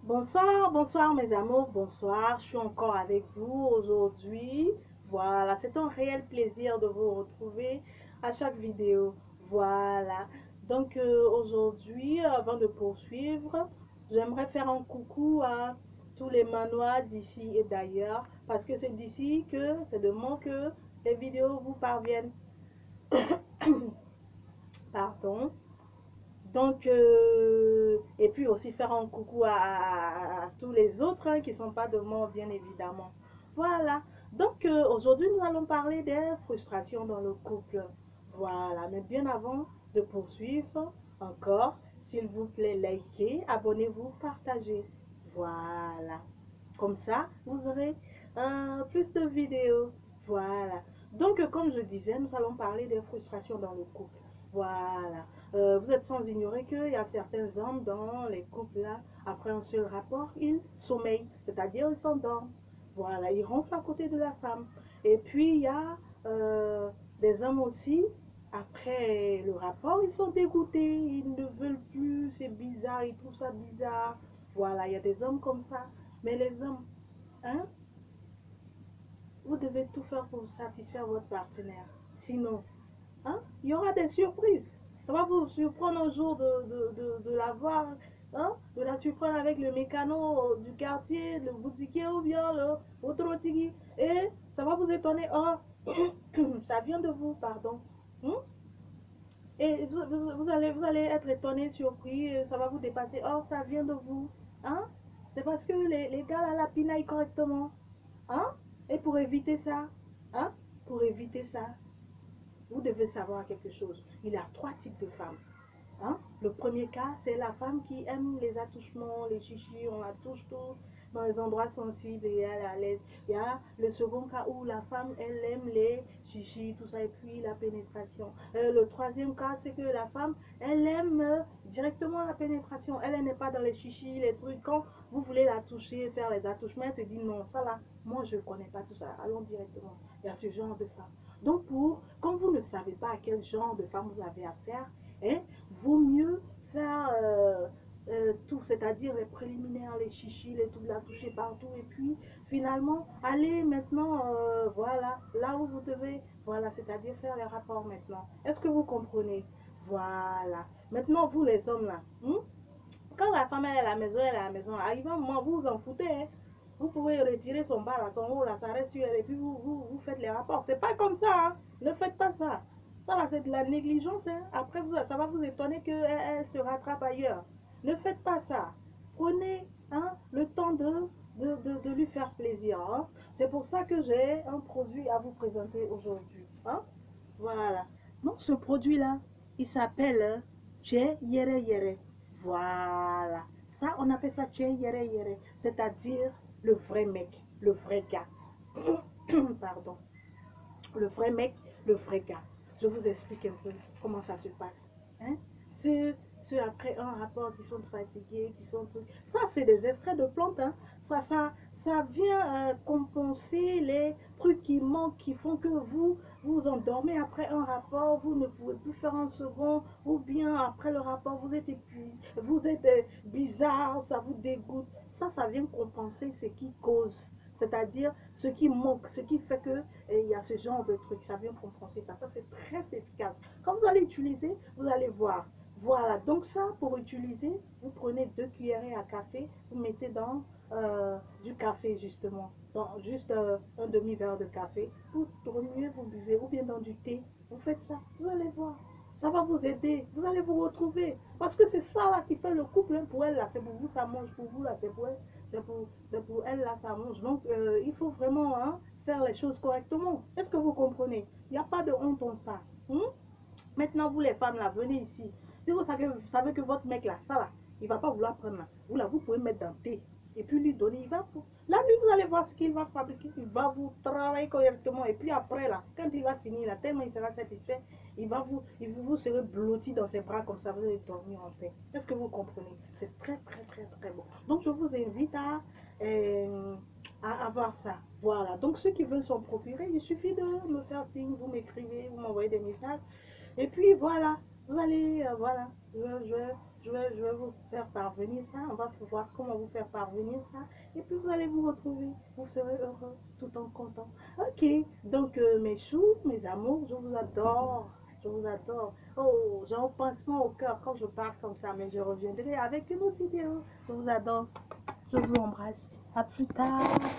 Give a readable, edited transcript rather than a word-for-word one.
Bonsoir, bonsoir mes amours, bonsoir. Je suis encore avec vous aujourd'hui. Voilà, c'est un réel plaisir de vous retrouver à chaque vidéo. Voilà. Donc aujourd'hui, avant de poursuivre, j'aimerais faire un coucou à tous les manois d'ici et d'ailleurs parce que c'est d'ici que c'est de moi que les vidéos vous parviennent. Pardon. Donc, et puis aussi faire un coucou à tous les autres qui ne sont pas de moi, bien évidemment. Voilà. Donc, aujourd'hui, nous allons parler des frustrations dans le couple. Voilà. Mais bien avant de poursuivre encore, s'il vous plaît, likez, abonnez-vous, partagez. Voilà. Comme ça, vous aurez plus de vidéos. Voilà. Donc, comme je disais, nous allons parler des frustrations dans le couple. Voilà. Vous êtes sans ignorer qu'il y a certains hommes dans les couples là, après un seul rapport, ils sommeillent, c'est-à-dire ils s'endorment. Voilà, ils ronflent à côté de la femme. Et puis il y a des hommes aussi, après le rapport, ils sont dégoûtés, ils ne veulent plus, c'est bizarre, ils trouvent ça bizarre. Voilà, il y a des hommes comme ça. Mais les hommes, hein, vous devez tout faire pour satisfaire votre partenaire. Sinon, hein, il y aura des surprises. Ça va vous surprendre un jour de la voir, hein, de la surprendre avec le mécano du quartier, le boutiquier ou bien le autorotigi. Et ça va vous étonner. Oh, ça vient de vous, pardon. Hmm? Et vous allez être étonné, surpris, ça va vous dépasser. Oh, ça vient de vous. Hein? C'est parce que les gars là, la pinaillent correctement. Hein? Et pour éviter ça, hein? Pour éviter ça, vous devez savoir quelque chose. Il y a trois types de femmes. Hein? Le premier cas, c'est la femme qui aime les attouchements, les chichis, on la touche tout dans les endroits sensibles et elle est à l'aise. Il y a le second cas où la femme, elle aime les chichis, tout ça, et puis la pénétration. Le troisième cas, c'est que la femme, elle aime directement la pénétration. Elle n'est pas dans les chichis, les trucs. Quand vous voulez la toucher, faire les attouchements, elle te dit non, ça là, moi je ne connais pas tout ça. Allons directement. Il y a ce genre de femme. Donc, quand vous ne savez pas à quel genre de femme vous avez affaire, hein, vaut mieux faire tout, c'est-à-dire les préliminaires, les chichis, les tout, la toucher partout, et puis finalement, aller maintenant, voilà, là où vous devez, voilà, c'est-à-dire faire les rapports maintenant. Est-ce que vous comprenez? Voilà. Maintenant, vous les hommes là, quand la femme elle est à la maison, elle est à la maison, arrive un moment, vous vous en foutez, hein. Vous pouvez retirer son bas, là, son haut, là, ça reste sur elle, et puis vous faites les rapports. C'est pas comme ça, hein. Ne faites pas ça. Ça, là, c'est de la négligence, hein. Après, ça va vous étonner qu'elle elle se rattrape ailleurs. Ne faites pas ça. Prenez, hein, le temps de lui faire plaisir, hein. C'est pour ça que j'ai un produit à vous présenter aujourd'hui, hein. Voilà. Donc, ce produit-là, il s'appelle Che Yere Yere. Voilà. Ça, on appelle ça Che Yere Yere, c'est-à-dire le vrai mec, le vrai gars. Pardon. Le vrai mec, le vrai gars. Je vous explique un peu comment ça se passe. Hein? Ceux après un rapport qui sont fatigués, qui sont tout. Ça, c'est des extraits de plantes. Hein? Ça vient compenser les trucs qui manquent, qui font que vous endormez après un rapport, vous ne pouvez plus faire un second, ou bien après le rapport, vous êtes épuisé, vous êtes bizarre, ça vous dégoûte. Ça vient compenser ce qui cause, c'est-à-dire ce qui manque, ce qui fait que il y a ce genre de truc, ça vient compenser ça. Ça, c'est très efficace. Quand vous allez utiliser, vous allez voir. Voilà, donc ça, pour utiliser, vous prenez 2 cuillerées à café, vous mettez dans du café justement, dans juste un demi-verre de café, vous remuez, vous buvez, ou bien dans du thé, vous faites ça, vous allez voir. Ça va vous aider, vous allez vous retrouver. Parce que c'est ça là qui fait le couple, hein. Pour elle là, c'est pour vous, ça mange pour vous là, c'est pour elle, c'est pour elle là, ça mange. Donc il faut vraiment, hein, faire les choses correctement. Est-ce que vous comprenez? Il n'y a pas de honte en ça. Maintenant, vous les femmes là, venez ici. Si vous savez que votre mec là, ça là, il va pas vouloir prendre là. Vous là, vous pouvez mettre dans le thé. Et puis lui donner, il va. La nuit, vous allez voir ce qu'il va fabriquer. Il va vous travailler correctement. Et puis après là, quand il va finir là, tellement il sera satisfait, vous serez blotti dans ses bras comme ça, vous allez dormir en paix. Est-ce que vous comprenez? C'est très, très, très, très bon. Donc, je vous invite à avoir ça. Voilà. Donc, ceux qui veulent s'en procurer, il suffit de me faire signe, vous m'écrivez, vous m'envoyez des messages. Et puis, voilà. Vous allez, voilà. je vais vous faire parvenir ça. On va voir comment vous faire parvenir ça. Et puis vous allez vous retrouver. Vous serez heureux, tout en content. Ok, donc mes choux, mes amours, je vous adore. Je vous adore. Oh, j'ai un pincement au cœur quand je parle comme ça, mais je reviendrai avec une autre vidéo. Je vous adore. Je vous embrasse. À plus tard.